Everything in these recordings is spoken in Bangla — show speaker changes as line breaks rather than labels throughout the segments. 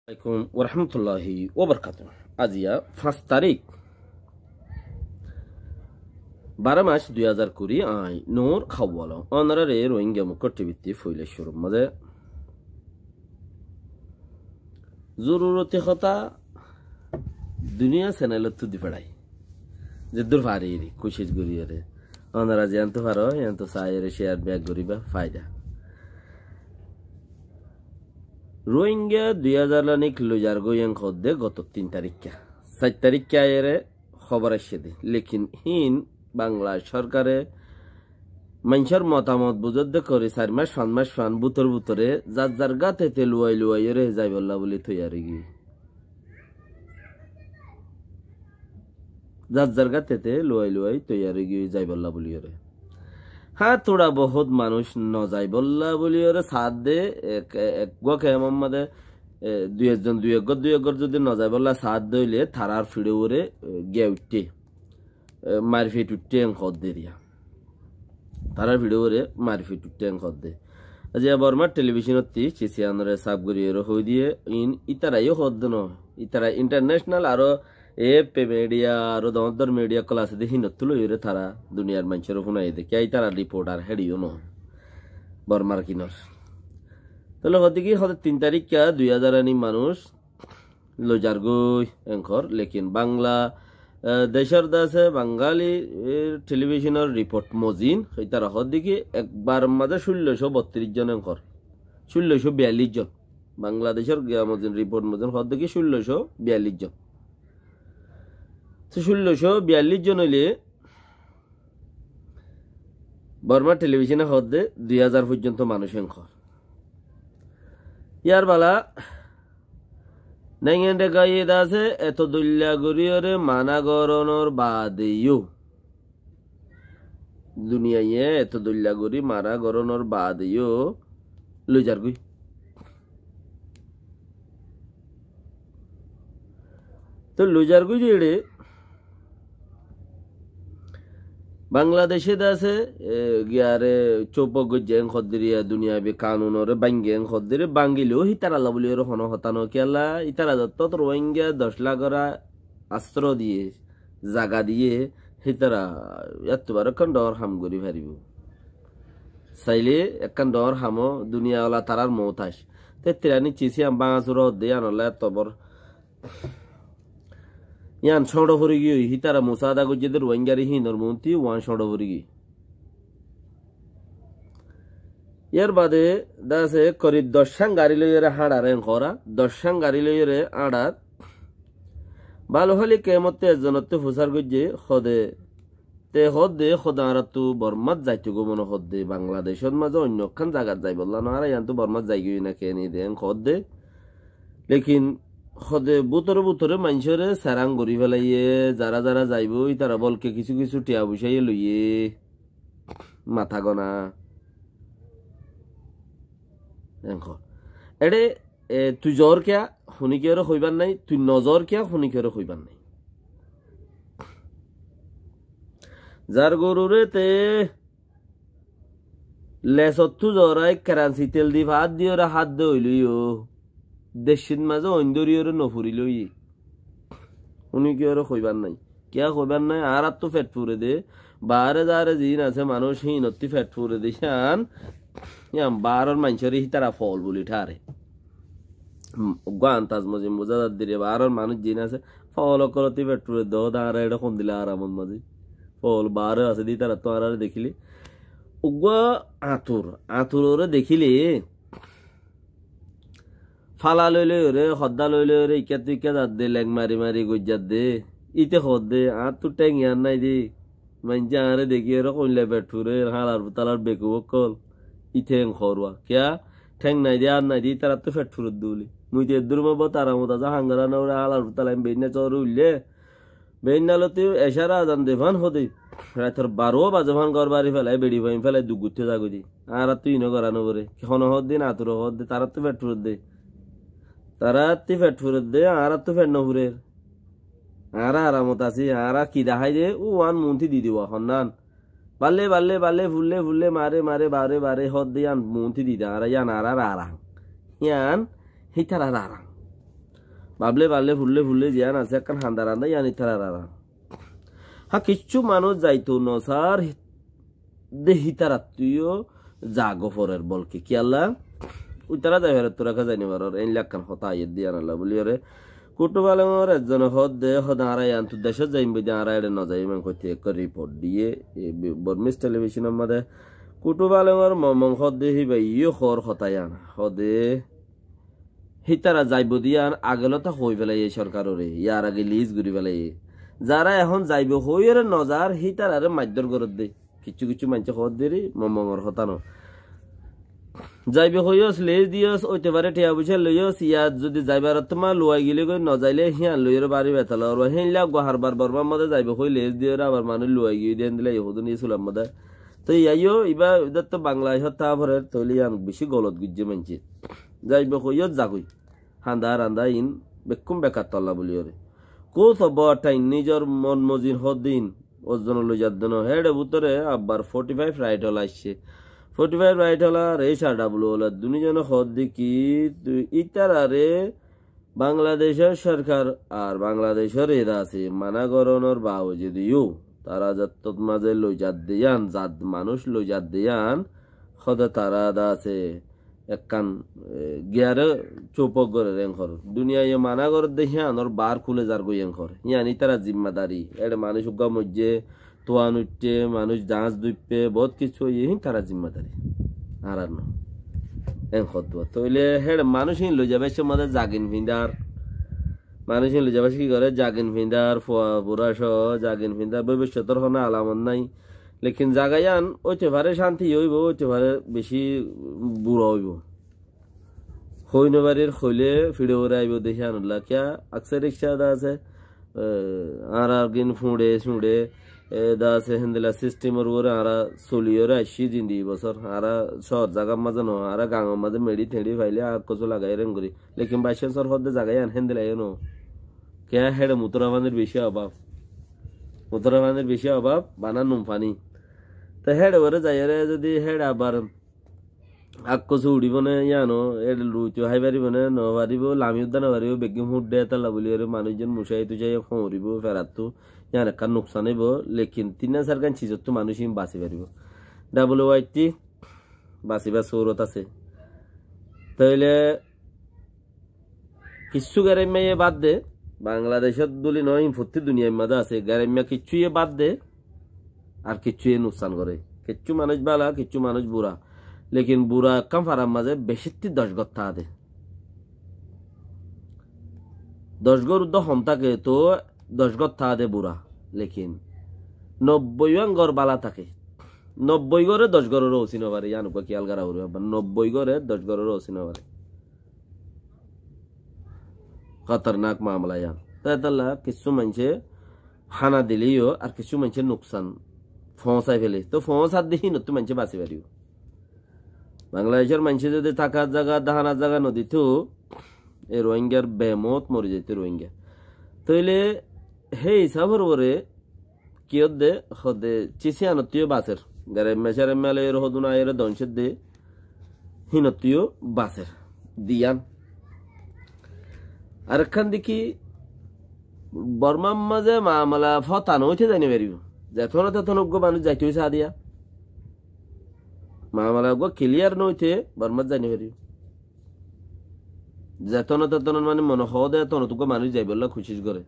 আলাইকুম ওরহমতুল্লাহি ওবরকাতুহ। আজিয়া 5 তারিখ 12 মাস 2020 আই নোর খাওয়ালো অনারে রোহিঙ্গা মুকট্টিবিত্তি ফইলে শুরু মাঝে জরুরতে কথা দুনিয়া চ্যানেল তুদি পড়াই যে দূর ফারিরি কোশিশ করিয়ে অনারা জানতে পারো এত সাইরে শেয়ার ব্যাগ করিবা ফায়দা রোহিঙ্গা 2000 লানিক লুজার গোয়েং খদ্দে গত 3 তারিখ 4 তারিখ এর খবর আসছে দে লেকিন হিন বাংলা সরকারে মানুষের মতামত বুঝতে করে 4 মাস 5 মাস ফান বুতরে যার যার গাতে লুয়াই রে যাই বল্লা বলি থইয়ারি গি যার যার গাতে লুয়াই তৈয়ারি গি যাই বল্লা বলি রে হ্যাঁ থোড়া বহুত মানুষ ন যাই বল্লা বলি ওরে সাথ দে এক গোকে মোহাম্মদে দুই একগর যদি ন যাই বল্লা সাথ দইলে থারার ফিড়ে ওরে গিয়ে উঠতে মারফিট উঠতে খদ দে রিয়া তারার ভিডিও ওরে মারফিট উঠতে খদ দে আজি বর্মার টেলিভিশনত চিচিয়ানরে সাব গরিয়ে হই দিয়ে ইতারাইও খদ ন ইতারা ইন্টারন্যাশনাল আরো এপে মিডিয়া আরো দমদর মিডিয়া ক্লাস দেখি নতুন লইরে তারা দুনিয়ার মানুষের শুনাই দে কে তারা রিপোর্টার হেডিও ন বর্মার কিনর তাহলে হতে কি হতে 3 তারিখ 2000 আনি মানুষ লজার গই এঙ্কর লেকিন বাংলা দেশের দাসে বাঙালি টেলিভিশনের রিপোর্ট মজিন সেই তারা হতে কি একবার মাঝে 1632 জন এঙ্কর 1642 জন বাংলাদেশের মজিন রিপোর্ট মজিন হতে কি 1642 জন 1642 জন হইলে বর্মা টেলিভিশনে হদ্দে 2000 পর্যন্ত মানুষ এঙ্কর ইয়ার বালা নাইঙ্গেন্ডে গাইয়ে দাসে এত দুল্লা গরিয়রে মানা গরণর বাদেও দুনিয়ায় এত দুল্লা গরি মারা গরণর বাদেও লুজার গুই তো লুজার গুই যেড়ে বাংলাদেশে দাসে গিয়ারে চৌপক গজ্জেং খদ্দিরিয়া দুনিয়া বে কানুনরে বাঙ্গেং খদ্দিরে বাঙ্গিলেও হিতারা লাবলি ওর হন হতানো কেলা ইতারা দত্ত রোহিঙ্গা 10 লাখ অস্ত্র দিয়ে জাগা দিয়ে হিতারা এতবার একখান ডর হাম করি ভারিব চাইলে একখান ডর হামো দুনিয়াওয়ালা তারার মত আস তেরানি চিসি আম বাঙাচুর দে আনলা তবর ইয়ান ছড় ভরে গিয়ে হিতারা মুসাদা গজ্জেদের রোহিঙ্গারি হিনর মন্ত্রী ওয়ান ছড় ভরে গিয়ে ইয়ার বাদে দাসে করিব 10 গাড়ি লইরে হাড়ারে খরা 10 গাড়ি লইরে আড়ার ভালো হলে কেমতে একজনতে ফুসার গজ্জে খদে তে হদে খদারা তু বর্মাত যাইতে গো মনে হদে বাংলাদেশের মাঝে অন্যখান জায়গা যাই বললা না আর ইয়ান তো বর্মাত যাই গই না কে নি দেন খদে লেকিন খদে বুতরে মানুষরে সারাং গড়ি ফেলাইয়ে যারা যারা যাইব তারা বলকে কিছু কিছু টিয়া বসাইয়ে লইয়ে মাথা গনা এডে তুই জ্বর কিয়া শুনি কেউ হইবার নাই তুই নজর কিয়া শুনি কেউ হইবার নাই যার গরুরে তে লেসত্তু জ্বরাই কেরানসি তেল দি ভাত দিয়ে ওরা হাত দে হইলইও দেশের মাঝে অন্দরিয়রে নফুরিলই উনি কি ওরা কইবার নাই কিয়া কইবার নাই আর তো ফেট ফুরে দে বারে যারে জিন আছে মানুষ হিনতি ফেট ফুরে দে শান ইয়াম বারর মানুষের তারা ফল বলি ঠারে গান তাজ মজি মুজাদার দিরে বারর মানুষ জিন আছে ফল করতি ফেট ফুরে দ দাঁড়া এটা কোন দিলে আরামত মাঝে ফল বারে আছে দি তারা তো আর দেখিলি উগা আতুর দেখিলি ফালা লইলে রে হদ্দা লইলে রে ইকা তুই কে যাত দে লেগ মারি গজ্জাত দে ইতে খদ দে আর তো ট্যাং ইয়ার নাই দে মাইনজা আরে দেখি এর কইলে বেঠুরে হালার তালার বেকু কল ইতে খরওয়া কিয়া ঠ্যাং নাই দে আর নাই দি তারা তো ফেটফুর দুলি মুই তে দুরমা বতারা মতা যা হাঙ্গারা না ওরা হালার তালাম বেইনা চর উইলে বেইনালতে এশারা জান দেভান হদে রাতর 12 বাজে ভান ঘর বাড়ি ফেলাই বেড়ি ভাই ফেলাই দুগুতে যাগো দি আর তুই ন করানো বরে কোন হদ দিন আতুর হদ দে তারা তো ফেটফুর দে তারা তি ফেট ফুরে দে আর তো ফেট নফুরে আর আরামত আছি আর কি দেখাই দে ও ওয়ান মন্থি দি দিব হন্নান বাল্লে ফুললে মারে বারে হদ দিয়ে মন্থি দি দে আর ইয়ান আর আরাং ইয়ান হিতার আর আরাং বাবলে বাবলে ফুললে ফুললে জিয়ান আছে একখান হান্দা রান্দা ইয়ানি তারা হ্যাঁ কিছু মানুষ যাইতো নসার দেহি তারা তুইও জাগো ফরের বলকে কি আল্লাহ ওই তারা যাই ফেরত তোরা জানি বার এই লাখান হতা আইয়ে দিয়ে আনাল্লাহ বলি ওরে কুটুবালঙর একজন হদ দে হদ আড়াই আনতু দেশত যাইম বই আড়াই ন যাই মান কইতে এক রিপোর্ট দিয়ে বর্মিস টেলিভিশনের মধ্যে কুটুবালঙর মমং হদ দে হিবাই ইয়ে খর হতাই আন হদে হিতারা যাইব দিয়ান আগেলতা হই পেলাই এই সরকাররে ইয়ার আগে লিজ ঘুরি পেলাই যারা এখন যাইব হইরে নজার হিতারারে মাধ্যর করত দে কিছু কিছু মানুষ হদ দেরি মমঙর হতানো যাইবে হইস লেজ দিয়স ওইতে পারে টিয়া বুঝে লইস ইয়াত যদি যাইবার তোমার লুয়াই গেলে কই নজাইলে হিয়ান লইয়ের বাড়ি বেতাল আর হেনলা গোহার বার বর্মার মধ্যে যাইবে হই লেজ দিয়ে আবার মানুষ লুয়াই গিয়ে দেন দিলে ইহুদ নিয়ে সুলাম মধ্যে তো ইয়াইও ইবা ইদার তো বাংলায় হত্যা ভরে তৈলি আন বেশি গলত গুজ্জে মানছে যাইবে হইস জাগুই হান্দা রান্দা ইন বেকুম বেকার তল্লা বলি ওরে কোথ বটাই নিজের মন মজির হদ দিন ওজন লই যার দিন হেড ভিতরে আবার 45 রাইট হল আসছে 45 রাইট হল রেশা ডাবলু হল দুনিজন হদ দেখি ইতারারে বাংলাদেশের সরকার আর বাংলাদেশের এরা আছে মানা গরনের বাউ যদিও তারা যাত মাঝে লই যাত দিয়ান জাত মানুষ লই যাত দিয়ান খদে তারা দা আছে একখান গিয়ারে চৌপক করে রেঙ্কর দুনিয়ায় মানা করে দেখে আনর বার খুলে যার গই এঙ্কর ইয়ানি তারা জিম্মাদারি এটা মানুষ উগা মধ্যে তোয়ান উঠছে মানুষ জাঁচ দুইপে বহুত কিছু ইহিন তারা জিম্মাদারি আর আর এঙ্কর দোয়া তইলে হেড মানুষই লই যাবে সে মাঝে জাগিন ভিন্দার মানুষই লই যাবে কি করে জাগিন ভিন্দার ফোয়া বুড়া সহ জাগিন ভিন্দার ভবিষ্যতের কোনো আলামত নাই লেকিন জাগায়ান ওইতে পারে শান্তি হইব ওইতে পারে বেশি বুড়া হইব হইন বাড়ির হইলে ফিরে ওরে আইব দেখি আনুল্লাহ কিয়া আকসে রিক্সা দা আছে আর গিন ফুঁড়ে শুঁড়ে দা আছে হেন্দিলা সিস্টেমের ওরে আরা চলিওরে আসি জিন্দি বছর আরা শহর জাগার মাঝে ন আরা গাঙের মাঝে মেড়ি থেড়ি ফাইলে আর কচু লাগাই রেং করি লেকিন বাইশের সর হদ্দে জাগায়ান হেন্দিলাই ন কিয়া হেডে মুতরাবানের বেশি অভাব মুতরাবানের বেশি অভাব বানান নুমফানি তো হেড ওরে যাইরে যদি হেড আবার আককসু উড়িব না ইয়ানো এড লুচু হাই পারিব না ন পারিব লামি উদ্যান পারিব বেগি মুড দে তালা বলি ওরে মানুষজন মুসাই তুচাই খমরিব ফেরাতো ইয়ান একটা নোকসান হইব লেকিন 3-4 গান চিজত তো মানুষ বাঁচি পারিব WYT বাঁচিবার সৌরত আছে তাইলে কিছু গারাইমাইয়ে বাদ দে বাংলাদেশের দলি নয় ভর্তি দুনিয়ার মাঝে আছে গারাইমা কিচ্ছুই বাদ দে আর কিচ্ছুই নুকসান করে কিচ্ছু মানুষ বালা কিচ্ছু মানুষ বুড়া লেকিন বুড়া কাম ফারাম মাঝে বেশি 10 গর থা দে 10 গর উদ্দ হম থাকে তো 10 গর থা দে বুড়া লেকিন 90 গর বালা থাকে 90 গরে 10 গরের ওসিন পারে জানো কি আলগারা হইব 90 গরে 10 গরের ওসিন পারে খতরনাক মামলা ইয়ান তাইতাল্লা কিছু মানুষে হানা দিলেও আর কিছু মানুষে নুকসান ফসাই ফেলে তো ফসার দেখি নতুন মানুষে বাঁচি পারিব বাংলাদেশের মানুষে যদি থাকার জায়গা দাহানার জায়গা নদীত এই রোহিঙ্গার বেমত মরে যেত রোহিঙ্গা তইলে সেই হিসাবের ওরে কিয়ত দে হদে চিসিয়ানতীয় বাসের গারে মেশারে মেলে হদুনা এর দংশের দে হিনতীয় বাসের দিয়ান আরেকখান দেখি বর্মার মাঝে মামলা ফতানো হইতে জানি পারিব যেথন তেথন অজ্ঞ মানুষ যাইতে হয়েছে আদিয়া মামলা অজ্ঞ ক্লিয়ার নইতে বর্মার জানি পারিব যেতন তেতন মানে মনে হদে তনতুক মানুষ যাই বললা খুশিস করে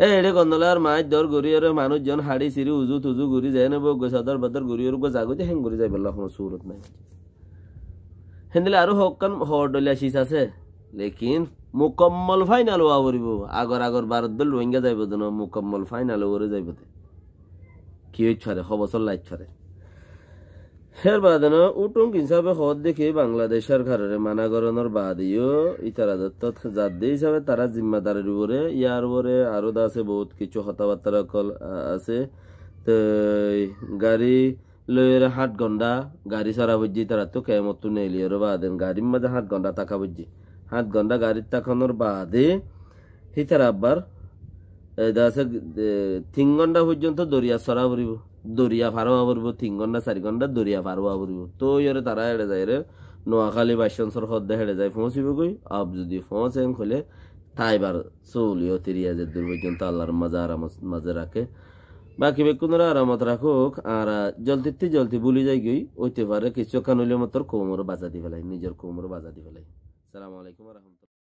এড়ে গন্দলার মাছ দর গড়ি আর মানুষজন হাড়ি সিরি উজু তুজু ঘুরি যায় নেব সাদর বাদর ঘুরি ওর জাগতে হেং ঘুরি যাই বললা কোনো সুরত নাই হেন্দিলে আরো হকান হরডলিয়া শীষ আছে লেকিন মুকম্মল ফাইনাল হওয়া পড়ব আগর আগর ভারত দল রোহিঙ্গা যাইব দেন মুকম্মল ফাইনাল ওরে যাইব কি হইছারে খবসর লাইছারে হের বাদে না উটুং হিসাবে হদ দেখে বাংলাদেশ সরকারের মানা করানোর বাদেও ইতারা দত্ত জাত দিয়ে হিসাবে তারা জিম্মাদারির উপরে ইয়ার উপরে আরো আছে বহুত কিছু কথাবার্তা কল আছে তো গাড়ি লইয়ের 8 ঘন্টা গাড়ি সারা বুঝছি তারা তো কেমত নেলিয়ের বাদেন গাড়ির মাঝে 8 ঘন্টা থাকা বুঝছি 8 ঘন্টা গাড়ির তাকানোর বাদে হিতার আবার আছে 3 ঘন্টা পর্যন্ত দরিয়া সরা পড়ব দরিয়া পার হওয়া পড়ব 3 ঘন্টা 4 ঘন্টা দরিয়া পার হওয়া পড়ব তো ইরে তারা হেড়ে যায় রে নোয়াখালী বাইশনসর হদ্দে হেড়ে যায় পৌঁছিব গই আব যদি পৌঁছেন খলে তাইবার চলিও 30,000 দূর পর্যন্ত আল্লাহর মাঝে রাখে বাকি বেকুনরা আরামত রাখুক আর জলদি ভুলি যাই গই হইতে পারে কিছু কান হইলে মতর কোমর বাজা দি ফেলাই নিজের কোমর বাজা দি ফেলাই। আসসালামু আলাইকুম ওয়া রাহমাতুল্লাহ।